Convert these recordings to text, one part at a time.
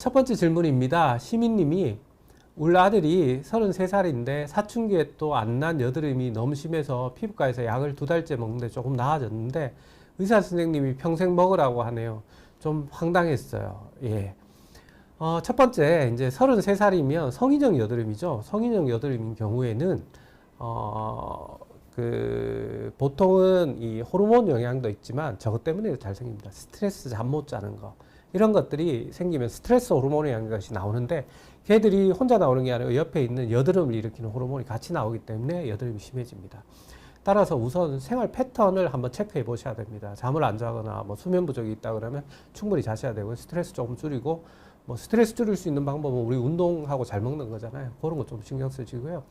첫 번째 질문입니다. 시민님이 우리 아들이 33살인데 사춘기에 또 안 난 여드름이 너무 심해서 피부과에서 약을 2달째 먹는데 조금 나아졌는데 의사 선생님이 평생 먹으라고 하네요. 좀 황당했어요. 예. 첫 번째, 이제 33살이면 성인형 여드름이죠. 성인형 여드름인 경우에는, 보통은 이 호르몬 영향도 있지만 저것 때문에 잘 생깁니다. 스트레스 잠 못 자는 거. 이런 것들이 생기면 스트레스 호르몬이 한 것이 나오는데 걔들이 혼자 나오는 게 아니고 옆에 있는 여드름을 일으키는 호르몬이 같이 나오기 때문에 여드름이 심해집니다. 따라서 우선 생활 패턴을 한번 체크해 보셔야 됩니다. 잠을 안 자거나 뭐 수면 부족이 있다 그러면 충분히 자셔야 되고 스트레스 조금 줄이고 뭐 스트레스 줄일 수 있는 방법은 우리 운동하고 잘 먹는 거잖아요. 그런 거 좀 신경 쓰시고요.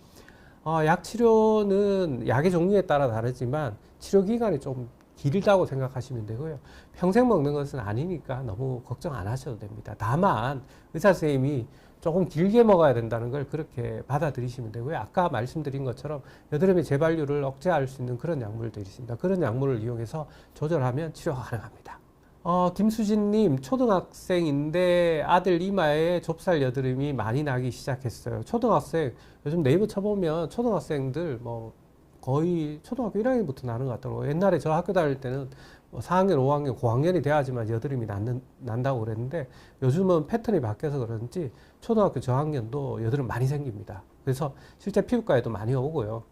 약 치료는 약의 종류에 따라 다르지만 치료 기간이 좀 길다고 생각하시면 되고요. 평생 먹는 것은 아니니까 너무 걱정 안 하셔도 됩니다. 다만 의사 선생님이 조금 길게 먹어야 된다는 걸 그렇게 받아들이시면 되고요. 아까 말씀드린 것처럼 여드름의 재발률을 억제할 수 있는 그런 약물들이 있습니다. 그런 약물을 이용해서 조절하면 치료가 가능합니다. 김수진님, 초등학생인데 아들 이마에 좁쌀 여드름이 많이 나기 시작했어요. 초등학생, 요즘 네이버 쳐보면 초등학생들 뭐 거의 초등학교 1학년부터 나는 것 같더라고요. 옛날에 저 학교 다닐 때는 4학년, 5학년, 고학년이 돼야지만 여드름이 난다고 그랬는데 요즘은 패턴이 바뀌어서 그런지 초등학교 저학년도 여드름 많이 생깁니다. 그래서 실제 피부과에도 많이 오고요.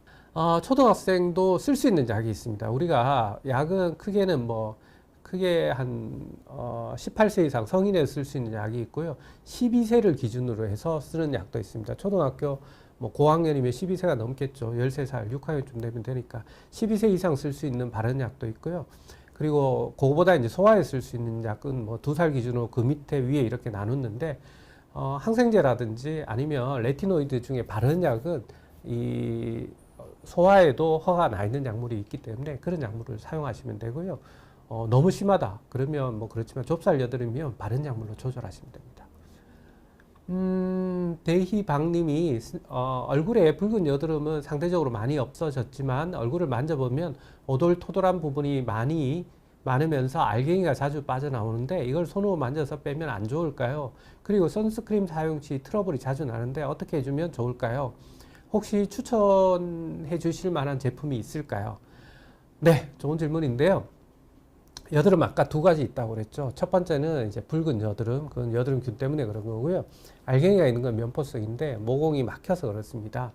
초등학생도 쓸 수 있는 약이 있습니다. 우리가 약은 크게 한 18세 이상 성인에 쓸 수 있는 약이 있고요. 12세를 기준으로 해서 쓰는 약도 있습니다. 초등학교 뭐 고학년이면 12세가 넘겠죠. 13살, 6학년쯤 되면 되니까 12세 이상 쓸 수 있는 바른 약도 있고요. 그리고 그거보다 이제 소아에 쓸 수 있는 약은 뭐 2살 기준으로 그 밑에 위에 이렇게 나눴는데 항생제라든지 아니면 레티노이드 중에 바른 약은 이 소아에도 허가가 나 있는 약물이 있기 때문에 그런 약물을 사용하시면 되고요. 너무 심하다 그러면 뭐 그렇지만 좁쌀 여드름이면 바른 약물로 조절하시면 됩니다. 대희박님이 얼굴에 붉은 여드름은 상대적으로 많이 없어졌지만 얼굴을 만져보면 오돌토돌한 부분이 많으면서 알갱이가 자주 빠져나오는데 이걸 손으로 만져서 빼면 안 좋을까요? 그리고 선스크림 사용 시 트러블이 자주 나는데 어떻게 해주면 좋을까요? 혹시 추천해 주실 만한 제품이 있을까요? 네, 좋은 질문인데요. 여드름 아까 2가지 있다고 그랬죠. 첫 번째는 이제 붉은 여드름, 그건 여드름균 때문에 그런 거고요. 알갱이가 있는 건 면포성인데 모공이 막혀서 그렇습니다.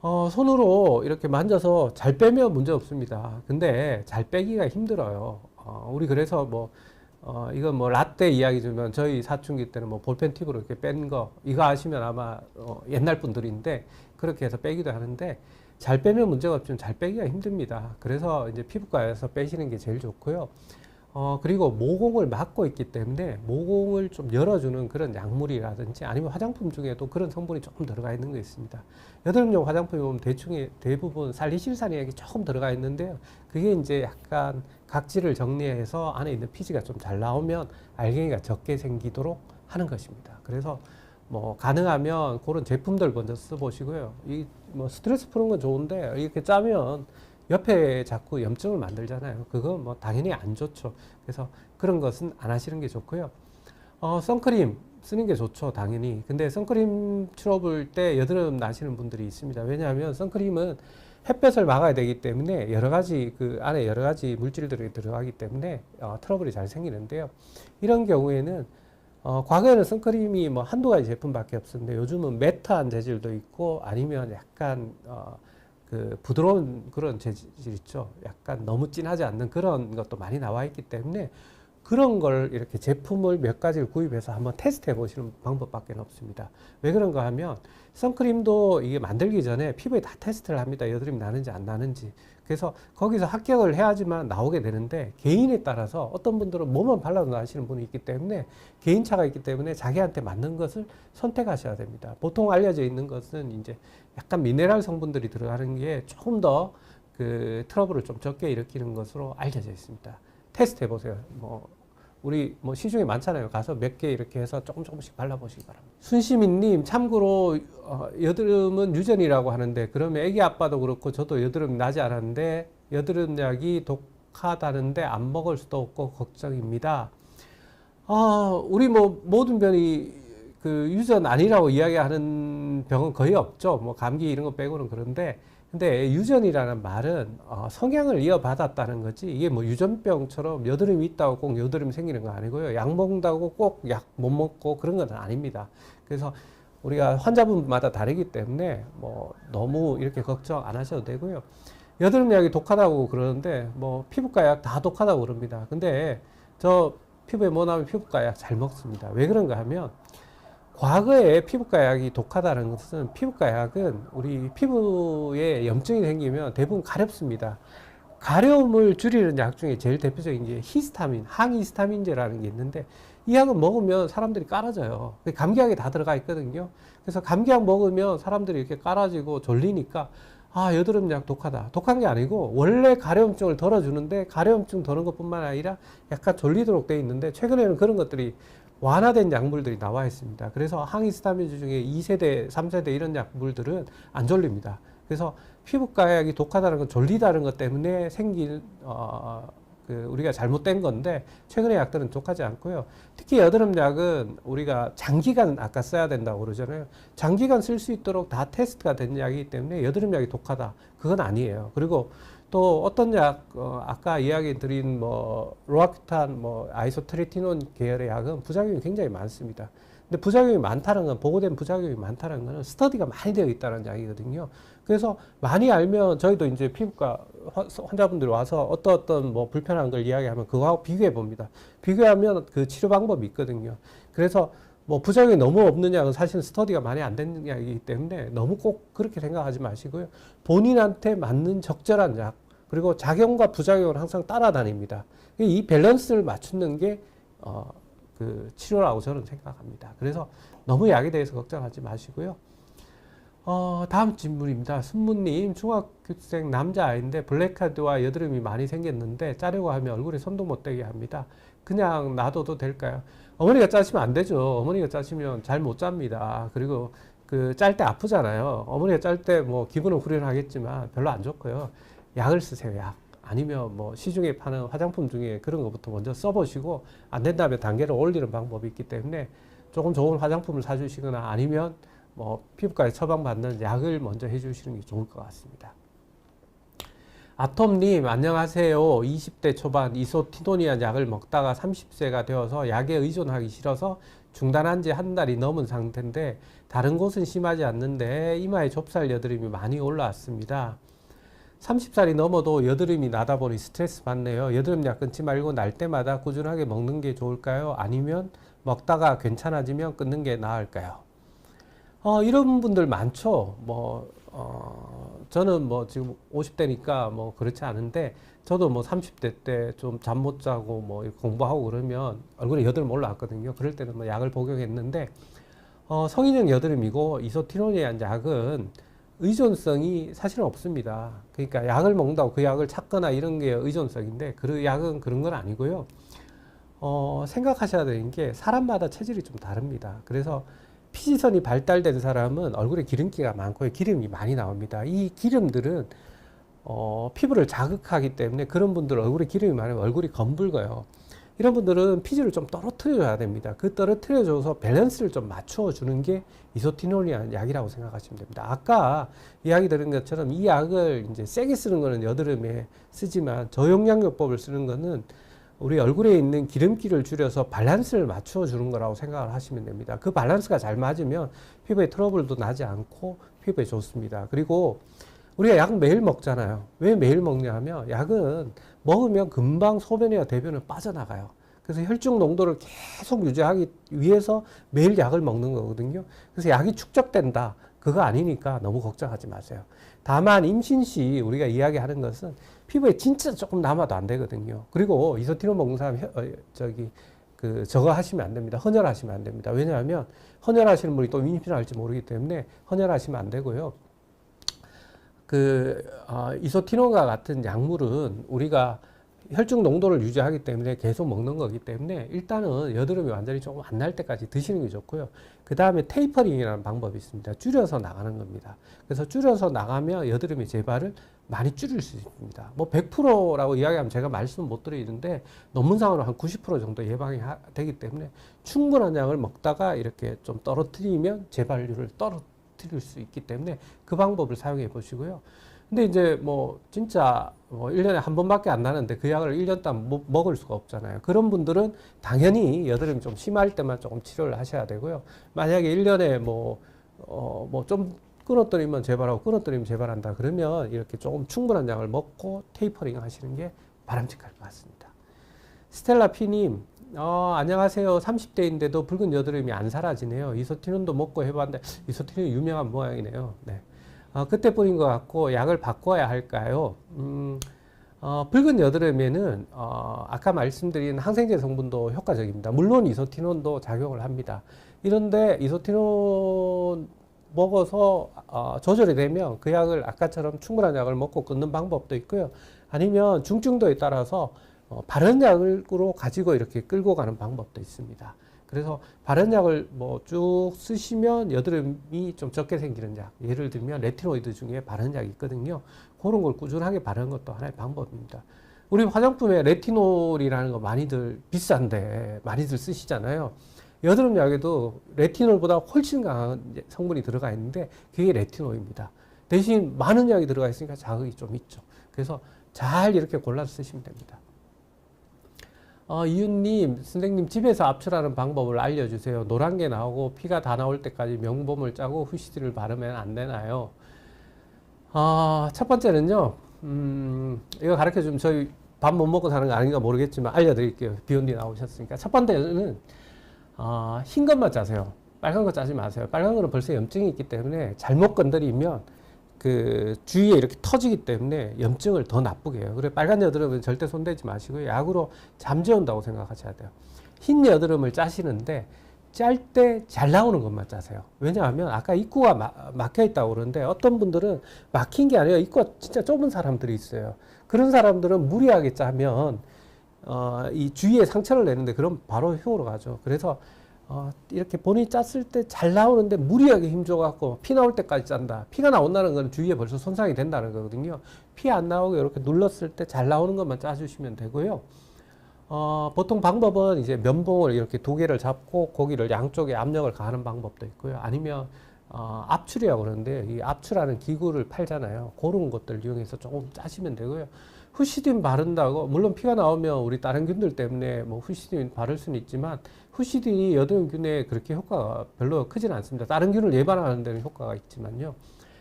손으로 이렇게 만져서 잘 빼면 문제 없습니다. 근데 잘 빼기가 힘들어요. 우리 그래서 이건 뭐 라떼 이야기 주면 저희 사춘기 때는 뭐 볼펜 팁으로 이렇게 뺀 거, 이거 아시면 아마 옛날 분들인데 그렇게 해서 빼기도 하는데 잘 빼면 문제가 없지만 잘 빼기가 힘듭니다. 그래서 이제 피부과에서 빼시는 게 제일 좋고요. 그리고 모공을 막고 있기 때문에 모공을 좀 열어주는 그런 약물이라든지 아니면 화장품 중에도 그런 성분이 조금 들어가 있는 게 있습니다. 여드름용 화장품이 보면 대부분 살리실산이 조금 들어가 있는데요. 그게 이제 약간 각질을 정리해서 안에 있는 피지가 좀 잘 나오면 알갱이가 적게 생기도록 하는 것입니다. 그래서 뭐 가능하면 그런 제품들 먼저 써보시고요. 뭐 스트레스 푸는 건 좋은데 이렇게 짜면 옆에 자꾸 염증을 만들잖아요. 그건 뭐 당연히 안 좋죠. 그래서 그런 것은 안 하시는 게 좋고요. 선크림 쓰는 게 좋죠, 당연히. 근데 선크림 트러블 때 여드름 나시는 분들이 있습니다. 왜냐하면 선크림은 햇볕을 막아야 되기 때문에 여러 가지 그 안에 여러 가지 물질들이 들어가기 때문에 트러블이 잘 생기는데요. 이런 경우에는 과거에는 선크림이 뭐 한두 가지 제품밖에 없었는데 요즘은 매트한 재질도 있고 아니면 약간 그 부드러운 그런 재질 있죠. 약간 너무 진하지 않는 그런 것도 많이 나와 있기 때문에 그런 걸 이렇게 제품을 몇 가지를 구입해서 한번 테스트해 보시는 방법밖에 없습니다. 왜 그런가 하면 선크림도 이게 만들기 전에 피부에 다 테스트를 합니다. 여드름이 나는지 안 나는지. 그래서 거기서 합격을 해야지만 나오게 되는데 개인에 따라서 어떤 분들은 뭐만 발라도 나시는 분이 있기 때문에 개인차가 있기 때문에 자기한테 맞는 것을 선택하셔야 됩니다. 보통 알려져 있는 것은 이제 약간 미네랄 성분들이 들어가는 게 조금 더 그 트러블을 좀 적게 일으키는 것으로 알려져 있습니다. 테스트 해보세요. 우리 시중에 많잖아요. 가서 몇 개 이렇게 해서 조금씩 발라보시기 바랍니다. 순시민님, 참고로 여드름은 유전이라고 하는데 그러면 애기 아빠도 그렇고 저도 여드름 나지 않았는데 여드름 약이 독하다는데 안 먹을 수도 없고 걱정입니다. 우리 뭐 모든 병이 그 유전 아니라고 이야기하는 병은 거의 없죠. 뭐 감기 이런 거 빼고는. 그런데 근데 유전이라는 말은 성향을 이어받았다는 거지, 이게 뭐 유전병처럼 여드름이 있다고 꼭 여드름이 생기는 거 아니고요. 약 먹는다고 꼭 약 못 먹고 그런 건 아닙니다. 그래서 우리가 환자분마다 다르기 때문에 뭐 너무 이렇게 걱정 안 하셔도 되고요. 여드름 약이 독하다고 그러는데 뭐 피부과 약 다 독하다고 그럽니다. 근데 저 피부에 뭐 나면 피부과 약 잘 먹습니다. 왜 그런가 하면, 과거에 피부과 약이 독하다는 것은, 피부과 약은 우리 피부에 염증이 생기면 대부분 가렵습니다. 가려움을 줄이는 약 중에 제일 대표적인 게 히스타민, 항히스타민제라는 게 있는데, 이 약은 먹으면 사람들이 깔아져요. 감기약에 다 들어가 있거든요. 그래서 감기약 먹으면 사람들이 이렇게 깔아지고 졸리니까, 여드름 약 독하다. 독한 게 아니고 원래 가려움증을 덜어주는데, 가려움증 덜는 것뿐만 아니라 약간 졸리도록 돼 있는데, 최근에는 그런 것들이 완화된 약물들이 나와 있습니다. 그래서 항히스타민제 중에 2세대, 3세대 이런 약물들은 안 졸립니다. 그래서 피부과 약이 독하다는 건 졸리다는 것 때문에 생긴 우리가 잘못된 건데, 최근의 약들은 독하지 않고요. 특히 여드름 약은 우리가 장기간 아까 써야 된다고 그러잖아요. 장기간 쓸 수 있도록 다 테스트가 된 약이기 때문에 여드름 약이 독하다, 그건 아니에요. 그리고 또 어떤 약, 아까 이야기 드린 뭐 로아큐탄, 뭐 아이소트레티논 계열의 약은 부작용이 굉장히 많습니다. 근데 부작용이 많다는 건, 보고된 부작용이 많다는 거는 스터디가 많이 되어 있다는 이야기거든요. 그래서 많이 알면, 저희도 이제 피부과 환자분들이 와서 어떤 뭐 불편한 걸 이야기하면 그거하고 비교해 봅니다. 비교하면 그 치료 방법이 있거든요. 그래서 뭐 부작용이 너무 없는 약은 사실 스터디가 많이 안 된 약이기 때문에 너무 꼭 그렇게 생각하지 마시고요. 본인한테 맞는 적절한 약, 그리고 작용과 부작용을 항상 따라다닙니다. 이 밸런스를 맞추는 게 그 치료라고 저는 생각합니다. 그래서 너무 약에 대해서 걱정하지 마시고요. 다음 질문입니다. 순무님, 중학교생 남자아이인데 블랙헤드와 여드름이 많이 생겼는데 짜려고 하면 얼굴에 손도 못 대게 합니다. 그냥 놔둬도 될까요? 어머니가 짜시면 안 되죠. 어머니가 짜시면 잘 못 짭니다. 그리고 그 짤 때 아프잖아요. 어머니가 짤 때 뭐 기분은 후련하겠지만 별로 안 좋고요. 약을 쓰세요, 약. 아니면 뭐 시중에 파는 화장품 중에 그런 것부터 먼저 써보시고, 안 된다면 단계를 올리는 방법이 있기 때문에 조금 좋은 화장품을 사주시거나, 아니면 뭐 피부과에 처방받는 약을 먼저 해주시는 게 좋을 것 같습니다. 아톰님, 안녕하세요. 20대 초반 이소티노니안 약을 먹다가 30세가 되어서 약에 의존하기 싫어서 중단한 지 한 달이 넘은 상태인데, 다른 곳은 심하지 않는데 이마에 좁쌀 여드름이 많이 올라왔습니다. 30살이 넘어도 여드름이 나다 보니 스트레스 받네요. 여드름 약 끊지 말고 날 때마다 꾸준하게 먹는 게 좋을까요? 아니면 먹다가 괜찮아지면 끊는 게 나을까요? 이런 분들 많죠. 저는 뭐 지금 50대니까 뭐 그렇지 않은데, 저도 뭐 30대 때 좀 잠 못 자고 뭐 공부하고 그러면 얼굴에 여드름 올라왔거든요. 그럴 때는 뭐 약을 복용했는데, 성인형 여드름이고 이소티노니안 약은 의존성이 사실은 없습니다. 그러니까 약을 먹는다고 그 약을 찾거나 이런 게 의존성인데, 그 약은 그런 건 아니고요. 생각하셔야 되는 게, 사람마다 체질이 좀 다릅니다. 그래서 피지선이 발달된 사람은 얼굴에 기름기가 많고 기름이 많이 나옵니다. 이 기름들은 피부를 자극하기 때문에, 그런 분들 얼굴에 기름이 많으면 얼굴이 검붉어요. 이런 분들은 피지를 좀 떨어뜨려줘야 됩니다. 그 떨어뜨려줘서 밸런스를 좀 맞춰주는 게 이소티노니안 약이라고 생각하시면 됩니다. 아까 이야기 드린 것처럼 이 약을 이제 세게 쓰는 거는 여드름에 쓰지만, 저용량요법을 쓰는 거는 우리 얼굴에 있는 기름기를 줄여서 밸런스를 맞춰주는 거라고 생각을 하시면 됩니다. 그 밸런스가 잘 맞으면 피부에 트러블도 나지 않고 피부에 좋습니다. 그리고 우리가 약 매일 먹잖아요. 왜 매일 먹냐 하면, 약은 먹으면 금방 소변이나 대변을 빠져나가요. 그래서 혈중 농도를 계속 유지하기 위해서 매일 약을 먹는 거거든요. 그래서 약이 축적된다, 그거 아니니까 너무 걱정하지 마세요. 다만 임신 시 우리가 이야기하는 것은 피부에 진짜 조금 남아도 안 되거든요. 그리고 이소티논 먹는 사람 저거 하시면 안 됩니다. 헌혈하시면 안 됩니다. 왜냐하면 헌혈하시는 분이 또 임신할지 모르기 때문에 헌혈하시면 안 되고요. 이소티논과 같은 약물은 우리가 혈중 농도를 유지하기 때문에 계속 먹는 거기 때문에 일단은 여드름이 완전히 조금 안 날 때까지 드시는 게 좋고요. 그 다음에 테이퍼링이라는 방법이 있습니다. 줄여서 나가는 겁니다. 그래서 줄여서 나가면 여드름의 재발을 많이 줄일 수 있습니다. 뭐 100%라고 이야기하면 제가 말씀 못 드리는데 논문상으로 한 90% 정도 예방이 되기 때문에 충분한 양을 먹다가 이렇게 좀 떨어뜨리면 재발률을 떨어뜨릴 수 있기 때문에 그 방법을 사용해 보시고요. 근데 이제 뭐 진짜 뭐 1년에 한 번밖에 안 나는데 그 약을 1년 동안 먹을 수가 없잖아요. 그런 분들은 당연히 여드름이 좀 심할 때만 조금 치료를 하셔야 되고요. 만약에 1년에 뭐 좀 끊어뜨리면 재발하고 끊어뜨리면 재발한다. 그러면 이렇게 조금 충분한 양을 먹고 테이퍼링 하시는 게 바람직할 것 같습니다. 스텔라 P님, 안녕하세요. 30대인데도 붉은 여드름이 안 사라지네요. 이소티논도 먹고 해봤는데 이소티논이 유명한 모양이네요. 네. 그때 뿌린 것 같고 약을 바꿔야 할까요? 붉은 여드름에는 아까 말씀드린 항생제 성분도 효과적입니다. 물론 이소티논도 작용을 합니다. 이런데 이소티논 먹어서 조절이 되면 그 약을 아까처럼 충분한 약을 먹고 끊는 방법도 있고요. 아니면 중증도에 따라서 바른 약으로 가지고 이렇게 끌고 가는 방법도 있습니다. 그래서 바른 약을 뭐 쭉 쓰시면 여드름이 좀 적게 생기는 약, 예를 들면 레티노이드 중에 바른 약이 있거든요. 그런 걸 꾸준하게 바르는 것도 하나의 방법입니다. 우리 화장품에 레티놀이라는 거 많이들 비싼데 많이들 쓰시잖아요. 여드름 약에도 레티놀보다 훨씬 강한 성분이 들어가 있는데 그게 레티놀입니다. 대신 많은 약이 들어가 있으니까 자극이 좀 있죠. 그래서 잘 이렇게 골라서 쓰시면 됩니다. 이윤님, 선생님 집에서 압출하는 방법을 알려주세요. 노란 게 나오고 피가 다 나올 때까지 명봄을 짜고 후시디를 바르면 안 되나요? 첫 번째는요, 이거 가르쳐 주면 저희 밥 못 먹고 사는 거 아닌가 모르겠지만 알려드릴게요. 비욘디 나오셨으니까. 첫 번째는, 흰 것만 짜세요. 빨간 거 짜지 마세요. 빨간 거는 벌써 염증이 있기 때문에 잘못 건드리면 그 주위에 이렇게 터지기 때문에 염증을 더 나쁘게 해요. 그래 빨간 여드름은 절대 손대지 마시고요. 약으로 잠재운다고 생각하셔야 돼요. 흰 여드름을 짜시는데 짤 때 잘 나오는 것만 짜세요. 왜냐하면 아까 입구가 막혀 있다고 그러는데 어떤 분들은 막힌 게 아니라 입구가 진짜 좁은 사람들이 있어요. 그런 사람들은 무리하게 짜면 이 주위에 상처를 내는데 그럼 바로 흉으로 가죠. 그래서 이렇게 본인이 짰을 때 잘 나오는데 무리하게 힘줘갖고 피 나올 때까지 짠다. 피가 나온다는 건 주위에 벌써 손상이 된다는 거거든요. 피 안 나오게 이렇게 눌렀을 때 잘 나오는 것만 짜주시면 되고요. 보통 방법은 이제 면봉을 이렇게 두 개를 잡고 고기를 양쪽에 압력을 가하는 방법도 있고요. 아니면 압출이라고 그러는데 이 압출하는 기구를 팔잖아요. 그런 것들 이용해서 조금 짜시면 되고요. 후시딘 바른다고 물론 피가 나오면 우리 다른 균들 때문에 뭐 후시딘 바를 수는 있지만 후시딘이 여드름균에 그렇게 효과가 별로 크지는 않습니다. 다른 균을 예방하는 데는 효과가 있지만요.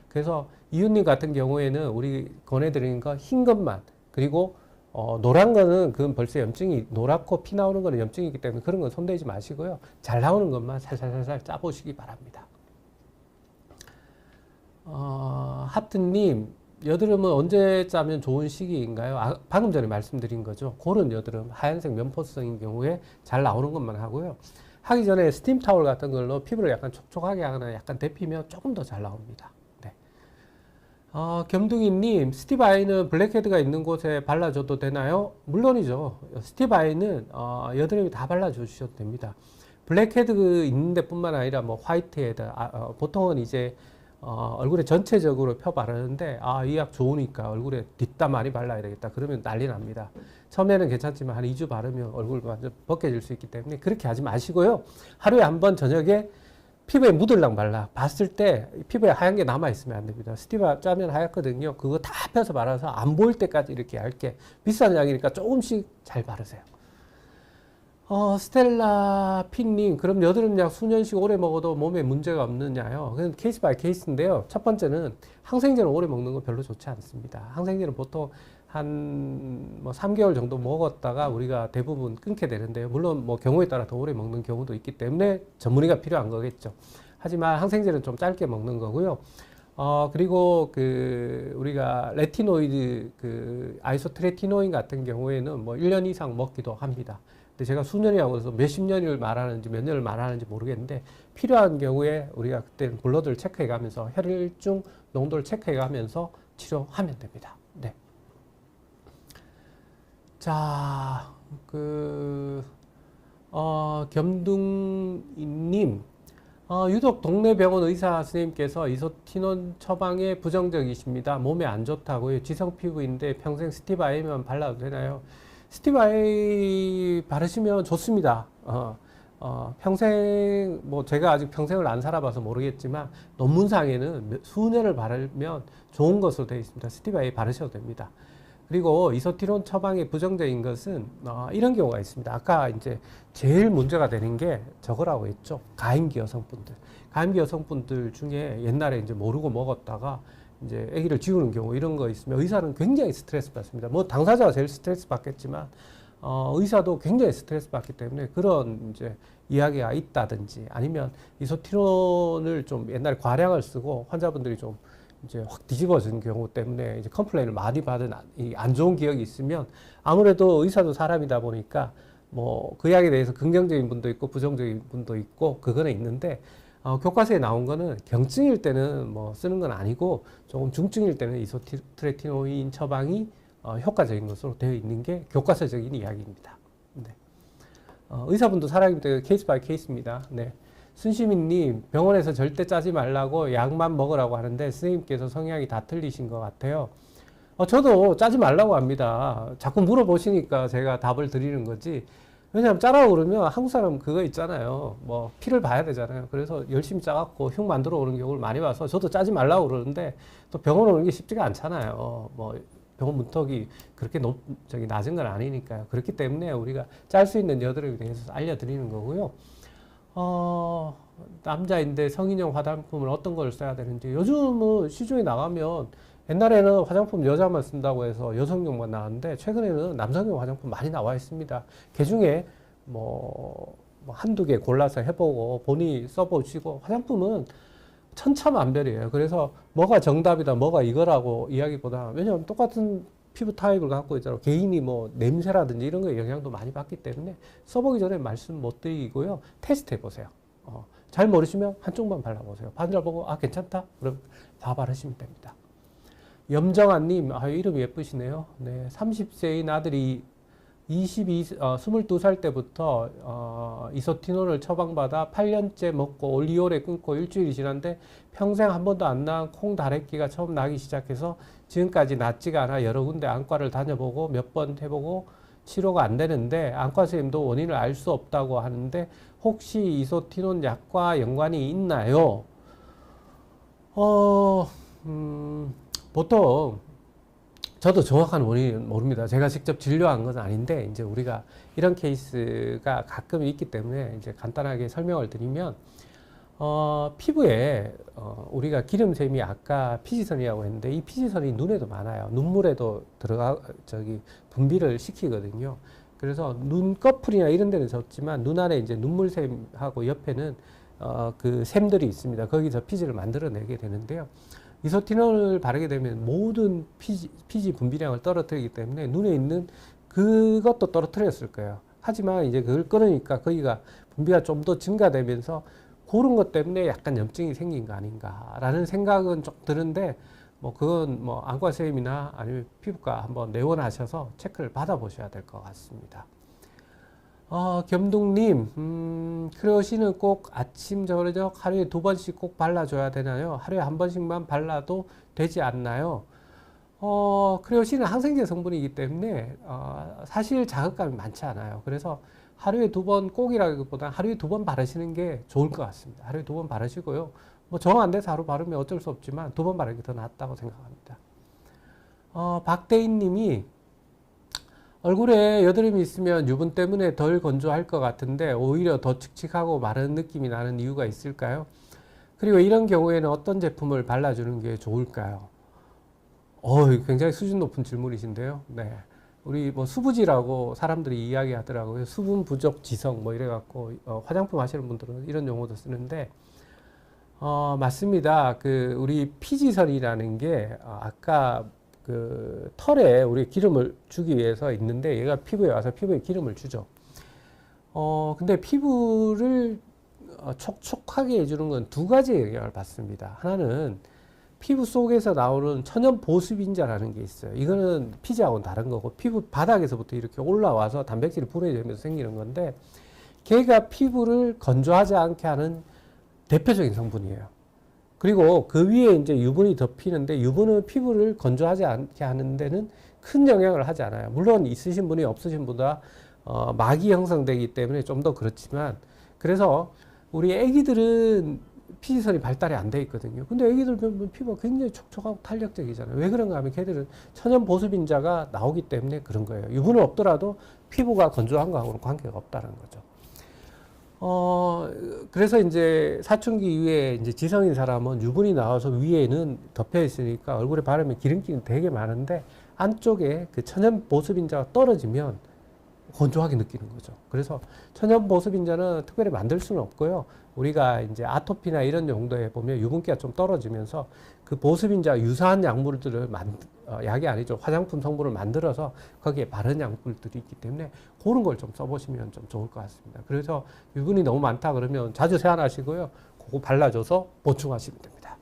그래서 이윤님 같은 경우에는 우리 권해드리는 거 흰 것만 그리고 노란 거는 그건 벌써 염증이 노랗고 피 나오는 거는 염증이기 때문에 그런 건 손대지 마시고요. 잘 나오는 것만 살살살살 짜보시기 바랍니다. 하트님, 여드름은 언제 짜면 좋은 시기인가요? 방금 전에 말씀드린 거죠. 그런 여드름, 하얀색 면포성인 경우에 잘 나오는 것만 하고요. 하기 전에 스팀 타월 같은 걸로 피부를 약간 촉촉하게 하거나 약간 데피면 조금 더 잘 나옵니다. 네. 겸둥이님, 스티바이는 블랙헤드가 있는 곳에 발라줘도 되나요? 물론이죠. 스티바이는 여드름이 다 발라주셔도 됩니다. 블랙헤드 있는 데뿐만 아니라 뭐 화이트헤드, 보통은 이제 얼굴에 전체적으로 펴 바르는데 이 약 좋으니까 얼굴에 뒷담 많이 발라야 되겠다 그러면 난리 납니다. 처음에는 괜찮지만 한 2주 바르면 얼굴 완전 벗겨질 수 있기 때문에 그렇게 하지 마시고요. 하루에 한 번 저녁에 피부에 묻을랑 발라 봤을 때 피부에 하얀 게 남아 있으면 안 됩니다. 스티바 짜면 하얗거든요. 그거 다 펴서 발라서 안 보일 때까지 이렇게 얇게 비싼 약이니까 조금씩 잘 바르세요. 스텔라 핀님, 그럼 여드름약 수년씩 오래 먹어도 몸에 문제가 없느냐요? 그건 케이스 바이 케이스인데요. 첫 번째는 항생제는 오래 먹는 거 별로 좋지 않습니다. 항생제는 보통 한 3개월 정도 먹었다가 우리가 대부분 끊게 되는데요. 물론 뭐 경우에 따라 더 오래 먹는 경우도 있기 때문에 전문의가 필요한 거겠죠. 하지만 항생제는 좀 짧게 먹는 거고요. 그리고 우리가 레티노이드 아이소트레티노인 같은 경우에는 뭐 1년 이상 먹기도 합니다. 근데 제가 수년이라고 해서 몇십 년을 말하는지 몇 년을 말하는지 모르겠는데 필요한 경우에 우리가 그때는 블러드를 체크해 가면서 혈중 농도를 체크해 가면서 치료하면 됩니다. 네. 자, 겸둥님, 유독 동네 병원 의사 선생님께서 이소티논 처방에 부정적이십니다. 몸에 안 좋다고요. 지성 피부인데 평생 스티바이만 발라도 되나요? 스티바이 바르시면 좋습니다. 평생, 뭐 제가 아직 평생을 안 살아봐서 모르겠지만 논문상에는 수년을 바르면 좋은 것으로 되어 있습니다. 스티바이 바르셔도 됩니다. 그리고 이소티논 처방에 부정적인 것은 이런 경우가 있습니다. 아까 이제 제일 문제가 되는 게 저거라고 했죠. 가임기 여성분들. 가임기 여성분들 중에 옛날에 이제 모르고 먹었다가 이제 아기를 지우는 경우 이런 거 있으면 의사는 굉장히 스트레스 받습니다. 뭐 당사자가 제일 스트레스 받겠지만 의사도 굉장히 스트레스 받기 때문에 그런 이제 이야기가 있다든지 아니면 이소티논을 좀 옛날에 과량을 쓰고 환자분들이 좀 이제 확 뒤집어진 경우 때문에 이제 컴플레인을 많이 받은 이 안 좋은 기억이 있으면 아무래도 의사도 사람이다 보니까 뭐 그 약에 대해서 긍정적인 분도 있고 부정적인 분도 있고 그거는 있는데 교과서에 나온 거는 경증일 때는 뭐 쓰는 건 아니고 조금 중증일 때는 이소트레티노인 처방이 효과적인 것으로 되어 있는 게 교과서적인 이야기입니다. 네. 의사분도 사람이기 때문에 케이스 바이 케이스입니다. 네. 순시민님, 병원에서 절대 짜지 말라고 약만 먹으라고 하는데 선생님께서 성향이 다 틀리신 것 같아요. 저도 짜지 말라고 합니다. 자꾸 물어보시니까 제가 답을 드리는 거지. 왜냐하면 짜라고 그러면 한국 사람 그거 있잖아요. 뭐 피를 봐야 되잖아요. 그래서 열심히 짜갖고 흉 만들어 오는 경우를 많이 봐서 저도 짜지 말라고 그러는데 또 병원 오는 게 쉽지가 않잖아요. 뭐 병원 문턱이 그렇게 낮은 건 아니니까요. 그렇기 때문에 우리가 짤 수 있는 여드름에 대해서 알려드리는 거고요. 남자인데 성인용 화장품을 어떤 걸 써야 되는지 요즘은 시중에 나가면 옛날에는 화장품 여자만 쓴다고 해서 여성용만 나왔는데 최근에는 남성용 화장품 많이 나와 있습니다. 그 중에 뭐 한두 개 골라서 해보고 본인이 써보시고 화장품은 천차만별이에요. 그래서 뭐가 정답이다 뭐가 이거라고 이야기보다 왜냐하면 똑같은 피부 타입을 갖고 있잖아요. 개인이 뭐 냄새라든지 이런 거에 영향도 많이 받기 때문에 써보기 전에 말씀 못 드리고요. 테스트 해보세요. 잘 모르시면 한쪽만 발라보세요. 반절 보고 괜찮다? 그럼 다 바르시면 됩니다. 염정아님, 이름 예쁘시네요. 네, 30세인 아들이 22살 때부터 이소티논을 처방받아 8년째 먹고 올리오레 끊고 일주일이 지났는데 평생 한 번도 안 나은 콩 다래끼가 처음 나기 시작해서 지금까지 낫지가 않아 여러 군데 안과를 다녀보고 몇 번 해보고 치료가 안 되는데 안과 선생님도 원인을 알 수 없다고 하는데 혹시 이소티논 약과 연관이 있나요? 보통 저도 정확한 원인은 모릅니다. 제가 직접 진료한 건 아닌데 이제 우리가 이런 케이스가 가끔 있기 때문에 이제 간단하게 설명을 드리면 피부에 우리가 기름샘이 아까 피지선이라고 했는데 이 피지선이 눈에도 많아요. 눈물에도 분비를 시키거든요. 그래서 눈꺼풀이나 이런 데는 적지만 눈 안에 이제 눈물샘하고 옆에는 그 샘들이 있습니다. 거기서 피지를 만들어내게 되는데요. 이소티논을 바르게 되면 모든 피지 분비량을 떨어뜨리기 때문에 눈에 있는 그것도 떨어뜨렸을 거예요. 하지만 이제 그걸 끊으니까 거기가 분비가 좀 더 증가되면서 그런 것 때문에 약간 염증이 생긴 거 아닌가라는 생각은 좀 드는데 뭐 그건 뭐 안과 선생님이나 아니면 피부과 한번 내원하셔서 체크를 받아보셔야 될 것 같습니다. 겸둥님, 크레오신은 꼭 아침, 저녁 하루에 2번씩 꼭 발라줘야 되나요? 하루에 한 번씩만 발라도 되지 않나요? 크레오신은 항생제 성분이기 때문에 사실 자극감이 많지 않아요. 그래서 하루에 2번 꼭이라기보다 하루에 2번 바르시는 게 좋을 것 같습니다. 하루에 2번 바르시고요. 뭐 정 안 돼서 하루 바르면 어쩔 수 없지만 2번 바르는 게 더 낫다고 생각합니다. 박대인 님이 얼굴에 여드름이 있으면 유분 때문에 덜 건조할 것 같은데 오히려 더 칙칙하고 마른 느낌이 나는 이유가 있을까요? 그리고 이런 경우에는 어떤 제품을 발라주는 게 좋을까요? 굉장히 수준 높은 질문이신데요. 네. 우리 뭐 수부지라고 사람들이 이야기하더라고요. 수분 부족 지성 뭐 이래갖고 화장품 하시는 분들은 이런 용어도 쓰는데 맞습니다. 우리 피지선이라는 게 아까 그 털에 우리 기름을 주기 위해서 있는데 얘가 피부에 와서 피부에 기름을 주죠. 근데 피부를 촉촉하게 해주는 건 두 가지 영향을 받습니다. 하나는 피부 속에서 나오는 천연 보습인자라는 게 있어요. 이거는 피지하고는 다른 거고, 피부 바닥에서부터 이렇게 올라와서 단백질이 분해되면서 생기는 건데, 걔가 피부를 건조하지 않게 하는 대표적인 성분이에요. 그리고 그 위에 이제 유분이 덮이는데, 유분은 피부를 건조하지 않게 하는 데는 큰 영향을 하지 않아요. 물론 있으신 분이 없으신 분보다 막이 형성되기 때문에 좀 더 그렇지만, 그래서 우리 애기들은 피지선이 발달이 안 돼 있거든요. 근데 애기들 보면 피부가 굉장히 촉촉하고 탄력적이잖아요. 왜 그런가 하면 걔들은 천연 보습인자가 나오기 때문에 그런 거예요. 유분은 없더라도 피부가 건조한 거하고는 관계가 없다는 거죠. 그래서 이제 사춘기 이후에 이제 지성인 사람은 유분이 나와서 위에는 덮여 있으니까 얼굴에 바르면 기름기는 되게 많은데, 안쪽에 그 천연 보습인자가 떨어지면 건조하게 느끼는 거죠. 그래서 천연 보습인자는 특별히 만들 수는 없고요. 우리가 이제 아토피나 이런 정도에 보면 유분기가 좀 떨어지면서 그 보습인자 유사한 약물들을 약이 아니죠. 화장품 성분을 만들어서 거기에 바른 약물들이 있기 때문에 그런 걸 좀 써보시면 좀 좋을 것 같습니다. 그래서 유분이 너무 많다 그러면 자주 세안하시고요. 그거 발라줘서 보충하시면 됩니다.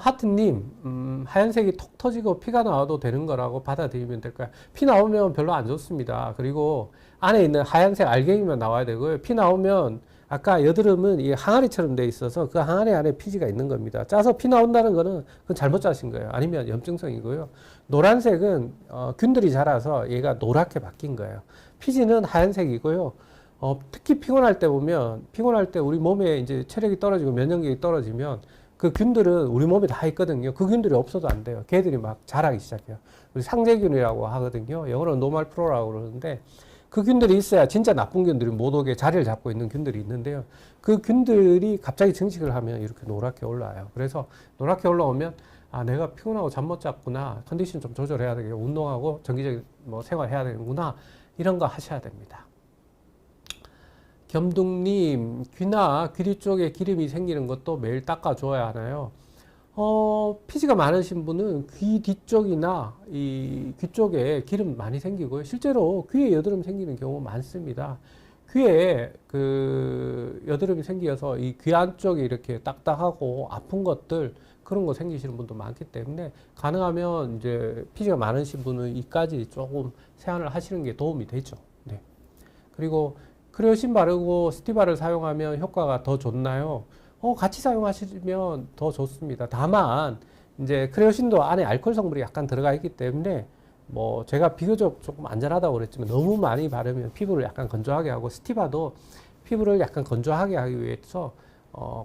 하트님, 하얀색이 톡 터지고 피가 나와도 되는 거라고 받아들이면 될까요? 피 나오면 별로 안 좋습니다. 그리고 안에 있는 하얀색 알갱이만 나와야 되고요. 피 나오면 아까 여드름은 이 항아리처럼 돼 있어서 그 항아리 안에 피지가 있는 겁니다. 짜서 피 나온다는 거는 그건 잘못 짜신 거예요. 아니면 염증성이고요. 노란색은 균들이 자라서 얘가 노랗게 바뀐 거예요. 피지는 하얀색이고요. 특히 피곤할 때 보면, 피곤할 때 우리 몸에 이제 체력이 떨어지고 면역력이 떨어지면 그 균들은 우리 몸에 다 있거든요. 그 균들이 없어도 안 돼요. 걔들이 막 자라기 시작해요. 우리 상재균이라고 하거든요. 영어로는 노말 프로라고 그러는데, 그 균들이 있어야 진짜 나쁜 균들이 못 오게 자리를 잡고 있는 균들이 있는데요. 그 균들이 갑자기 증식을 하면 이렇게 노랗게 올라와요. 그래서 노랗게 올라오면 내가 피곤하고 잠 못 잤구나. 컨디션 좀 조절해야 되겠고 운동하고 정기적인 생활해야 되는구나. 이런 거 하셔야 됩니다. 겸둥님, 귀나 귀리 쪽에 기름이 생기는 것도 매일 닦아줘야 하나요? 피지가 많으신 분은 귀 뒤쪽이나 이 귀 쪽에 기름 많이 생기고요. 실제로 귀에 여드름 생기는 경우 많습니다. 귀에 그 여드름이 생겨서 이 귀 안쪽에 이렇게 딱딱하고 아픈 것들, 그런 거 생기시는 분도 많기 때문에 가능하면 이제 피지가 많으신 분은 이까지 조금 세안을 하시는 게 도움이 되죠. 네. 그리고 크레오신 바르고 스티바를 사용하면 효과가 더 좋나요? 같이 사용하시면 더 좋습니다. 다만 이제 크레오신도 안에 알코올 성분이 약간 들어가 있기 때문에 제가 비교적 조금 안전하다고 그랬지만 너무 많이 바르면 피부를 약간 건조하게 하고, 스티바도 피부를 약간 건조하게 하기 위해서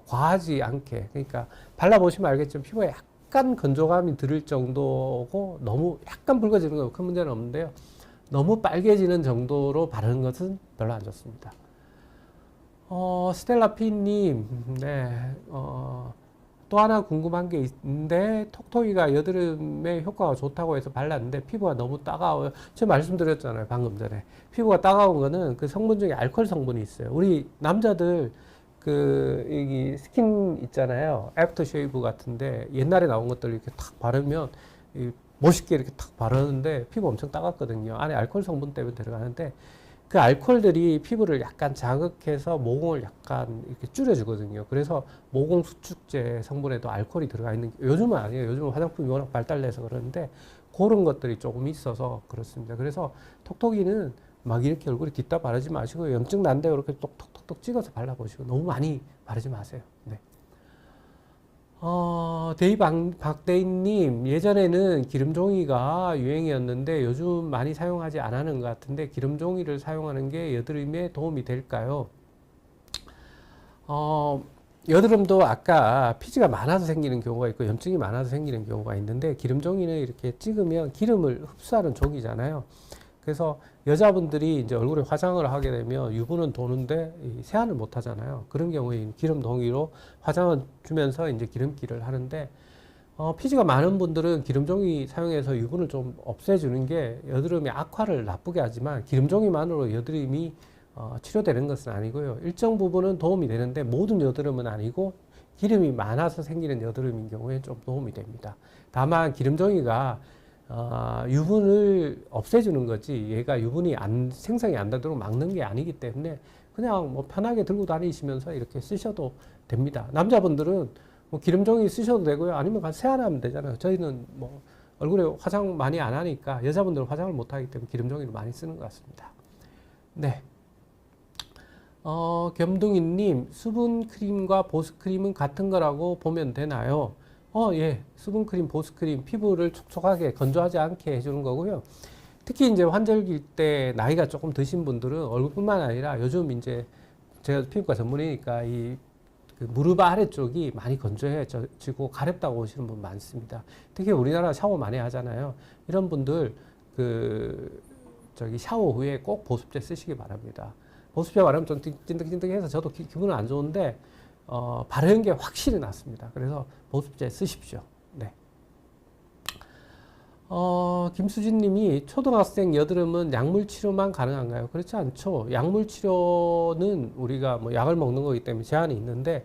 과하지 않게, 그러니까 발라보시면 알겠지만 피부에 약간 건조감이 들을 정도고, 너무 약간 붉어지는 건 큰 문제는 없는데요. 너무 빨개지는 정도로 바르는 것은 별로 안 좋습니다. 스텔라피님, 네, 또 하나 궁금한 게 있는데, 톡톡이가 여드름에 효과가 좋다고 해서 발랐는데 피부가 너무 따가워요. 제가 말씀드렸잖아요, 방금 전에. 피부가 따가운 거는 그 성분 중에 알코올 성분이 있어요. 우리 남자들 여기 스킨 있잖아요. 애프터 쉐이브 같은데 옛날에 나온 것들 이렇게 탁 바르면 멋있게 이렇게 탁 바르는데 피부 엄청 따갑거든요. 안에 알코올 성분 때문에 들어가는데, 그 알코올들이 피부를 약간 자극해서 모공을 약간 이렇게 줄여주거든요. 그래서 모공 수축제 성분에도 알코올이 들어가 있는, 요즘은 아니에요. 요즘은 화장품이 워낙 발달돼서 그러는데 그런 것들이 조금 있어서 그렇습니다. 그래서 톡톡이는 막 이렇게 얼굴에 뒷다 바르지 마시고, 염증 난데 이렇게 톡톡톡 찍어서 발라보시고, 너무 많이 바르지 마세요. 네. 박대인님, 예전에는 기름종이가 유행이었는데 요즘 많이 사용하지 않는 것 같은데 기름종이를 사용하는 게 여드름에 도움이 될까요? 여드름도 아까 피지가 많아서 생기는 경우가 있고 염증이 많아서 생기는 경우가 있는데, 기름종이는 이렇게 찍으면 기름을 흡수하는 종이잖아요. 그래서 여자분들이 이제 얼굴에 화장을 하게 되면 유분은 도는데 세안을 못 하잖아요. 그런 경우에 기름 동이로 화장을 주면서 이제 기름기를 하는데, 피지가 많은 분들은 기름종이 사용해서 유분을 좀 없애주는 게 여드름의 악화를 나쁘게 하지만, 기름종이만으로 여드름이 치료되는 것은 아니고요. 일정 부분은 도움이 되는데 모든 여드름은 아니고, 기름이 많아서 생기는 여드름인 경우에 좀 도움이 됩니다. 다만 기름종이가 유분을 없애주는 거지, 얘가 유분이 생성이 안 되도록 막는 게 아니기 때문에 그냥 편하게 들고 다니시면서 이렇게 쓰셔도 됩니다. 남자분들은 뭐 기름종이 쓰셔도 되고요. 아니면 그냥 세안하면 되잖아요. 저희는 뭐 얼굴에 화장 많이 안 하니까 여자분들은 화장을 못 하기 때문에 기름종이를 많이 쓰는 것 같습니다. 네. 겸둥이님, 수분크림과 보습크림은 같은 거라고 보면 되나요? 예. 수분크림, 보습크림, 피부를 촉촉하게 건조하지 않게 해주는 거고요. 특히 이제 환절기 때 나이가 조금 드신 분들은 얼굴뿐만 아니라 요즘 이제 제가 피부과 전문이니까 그 무릎 아래쪽이 많이 건조해지고 가렵다고 오시는 분 많습니다. 특히 우리나라 샤워 많이 하잖아요. 이런 분들 샤워 후에 꼭 보습제 쓰시기 바랍니다. 보습제 바르면 좀 찐득찐득해서 저도 기분은 안 좋은데 바르는 게 확실히 낫습니다. 그래서 보습제 쓰십시오. 네. 김수진 님이 초등학생 여드름은 약물 치료만 가능한가요? 그렇지 않죠. 약물 치료는 우리가 뭐 약을 먹는 거기 때문에 제한이 있는데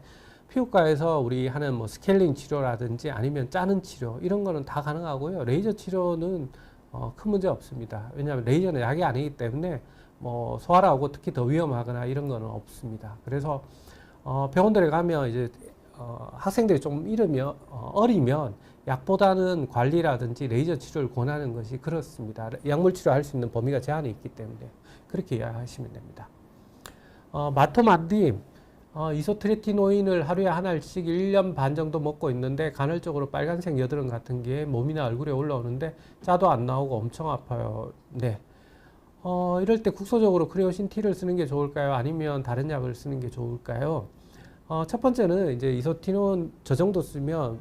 피부과에서 우리 하는 뭐 스케일링 치료라든지 아니면 짜는 치료 이런 거는 다 가능하고요. 레이저 치료는 큰 문제 없습니다. 왜냐하면 레이저는 약이 아니기 때문에 뭐 소화라고 특히 더 위험하거나 이런 거는 없습니다. 그래서 병원들에 가면 이제 학생들이 좀 어리면 약보다는 관리라든지 레이저 치료를 권하는 것이 그렇습니다. 약물 치료할 수 있는 범위가 제한이 있기 때문에 그렇게 이해하시면 됩니다. 마토만님, 이소트레티노인을 하루에 한 알씩 1년 반 정도 먹고 있는데 간헐적으로 빨간색 여드름 같은 게 몸이나 얼굴에 올라오는데 짜도 안 나오고 엄청 아파요. 네. 이럴 때 국소적으로 크레오신 T를 쓰는 게 좋을까요? 아니면 다른 약을 쓰는 게 좋을까요? 첫 번째는 이제 이소티논 저 정도 쓰면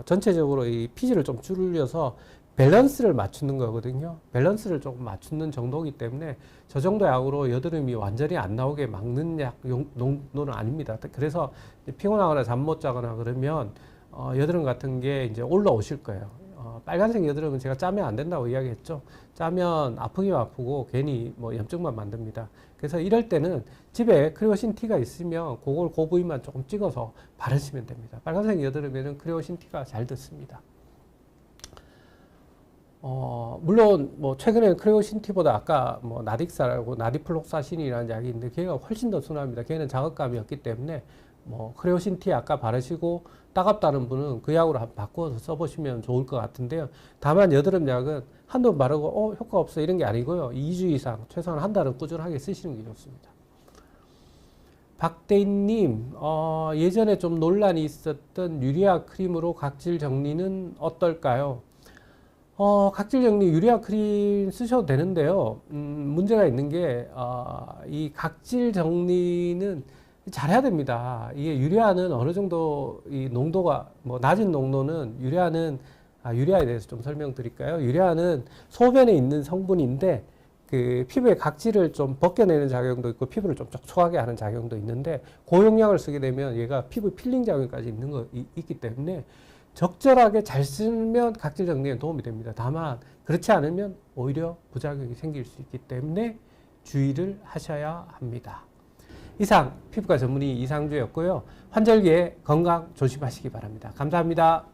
전체적으로 이 피지를 좀 줄여서 밸런스를 맞추는 거거든요. 밸런스를 조금 맞추는 정도이기 때문에 저 정도 약으로 여드름이 완전히 안 나오게 막는 약 농도는 아닙니다. 그래서 피곤하거나 잠 못 자거나 그러면 여드름 같은 게 이제 올라오실 거예요. 빨간색 여드름은 제가 짜면 안 된다고 이야기했죠. 짜면 아프기만 아프고 괜히 뭐 염증만 만듭니다. 그래서 이럴 때는 집에 크레오신 T가 있으면 그걸 그 부위만 조금 찍어서 바르시면 됩니다. 빨간색 여드름에는 크레오신 T가 잘 듣습니다. 물론 뭐 최근에는 크레오신 T보다 아까 뭐 나딕사라고 나디플록사신이라는 약이 있는데 걔가 훨씬 더 순합니다. 걔는 자극감이 없기 때문에 뭐 크레오신 T 아까 바르시고 따갑다는 분은 그 약으로 한번 바꿔서 써보시면 좋을 것 같은데요. 다만 여드름 약은 한두 번 바르고 효과 없어 이런 게 아니고요. 2주 이상 최소한 한 달은 꾸준하게 쓰시는 게 좋습니다. 박대인님, 예전에 좀 논란이 있었던 유리아 크림으로 각질 정리는 어떨까요? 각질 정리 유리아 크림 쓰셔도 되는데요. 문제가 있는 게, 이 각질 정리는 잘해야 됩니다. 이게 유리아는 어느 정도 이 농도가, 뭐 낮은 농도는 유리아에 대해서 좀 설명드릴까요? 유리아는 소변에 있는 성분인데, 그 피부의 각질을 좀 벗겨내는 작용도 있고 피부를 좀 촉촉하게 하는 작용도 있는데 고용량을 쓰게 되면 얘가 피부 필링 작용까지 있기 때문에 적절하게 잘 쓰면 각질 정리에 도움이 됩니다. 다만 그렇지 않으면 오히려 부작용이 생길 수 있기 때문에 주의를 하셔야 합니다. 이상 피부과 전문의 이상주였고요. 환절기에 건강 조심하시기 바랍니다. 감사합니다.